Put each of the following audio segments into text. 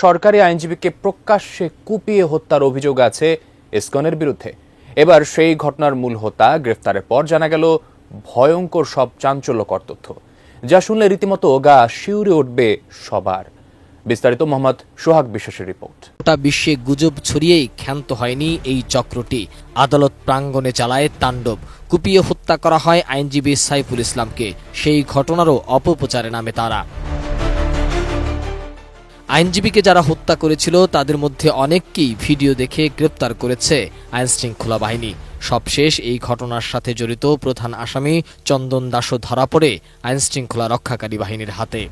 সরকারি আইনজীবীকে প্রকাশ্যে কুপিয়ে হত্যার অভিযোগ আছে ইসকনের বিরুদ্ধে। এবার সেই ঘটনার মূল হোতা গ্রেফতারের পর জানা গেল ভয়ঙ্কর সব চাঞ্চল্যকর তথ্য, যা শুনলে রীতিমতো গা শিউরে উঠবে সবার। বিস্তারিত মোহাম্মদ সোহাগ বিশ্বাসের রিপোর্ট। গোটা বিশ্বে গুজব ছড়িয়েই ক্ষান্ত হয়নি এই চক্রটি। আদালত প্রাঙ্গণে চালায় তাণ্ডব। কুপিয়ে হত্যা করা হয় আইনজীবী সাইফুল ইসলামকে। সেই ঘটনারও অপপ্রচারে নামে তারা। আইনজীবীকে যারা হত্যা করেছিল তাদের মধ্যে অনেককেই ভিডিও দেখে গ্রেপ্তার করেছে আইনশৃঙ্খলা বাহিনী। সবশেষ এই ঘটনার সাথে জড়িত প্রধান আসামি চন্দন দাসও ধরা পড়ে আইনশৃঙ্খলা রক্ষাকারী বাহিনীর হাতে।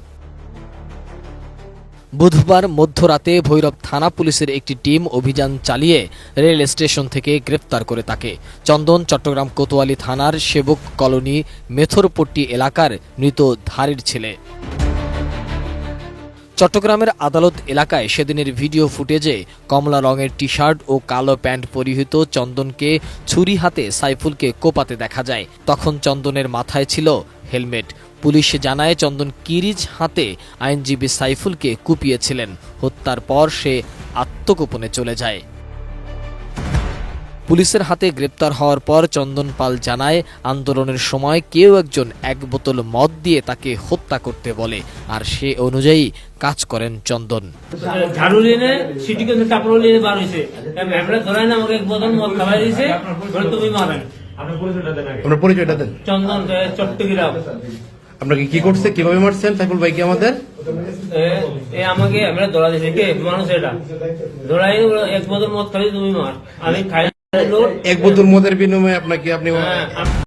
বুধবার মধ্যরাতে ভৈরব থানা পুলিশের একটি টিম অভিযান চালিয়ে রেল স্টেশন থেকে গ্রেফতার করে তাকে। চন্দন চট্টগ্রাম কোতোয়ালি থানার সেবক কলোনি মেথরপট্টি এলাকার মৃত ধারীর ছেলে। চট্টগ্রামের আদালত এলাকায় সেদিনের ভিডিও ফুটেজে কমলা রঙের টি শার্ট ও কালো প্যান্ট পরিহিত চন্দনকে ছুরি হাতে সাইফুলকে কোপাতে দেখা যায়। তখন চন্দনের মাথায় ছিল হেলমেট। পুলিশ জানায় চন্দন কিরিচ হাতে আইনজীবী সাইফুলকে কুপিয়েছিলেন। হত্যার পর সে আত্মগোপনে চলে যায়। পুলিশের হাতে গ্রেপ্তার হওয়ার পর চন্দন পাল জানায়, আন্দোলনের সময় কেউ একজন এক বোতল মদ দিয়ে তাকে হত্যা করতে বলে, আর সে অনুযায়ী কাজ করেন চন্দন। ঝাড়ু নিয়ে সিটিকে চাপড় নিয়ে বার হয়েছে, ধরেন আমাকে এক বোতল মদ খাওয়াই দিয়েছে, তুমি মারেন। আপনার পরিচয়টা দেন। চন্দন, চট্টগ্রাম। আপনাকে কি করছে, কিভাবে মারছেন সাইফুল ভাই? কি আমাদের আমাকে আমরা ধরা দিয়েছে, কে মানুষ এটা ধরাই এক বোতল মদ খাওয়াই তুমি মার। আমি খাই এক বোতল মদের বিনিময়ে আপনাকে আপনি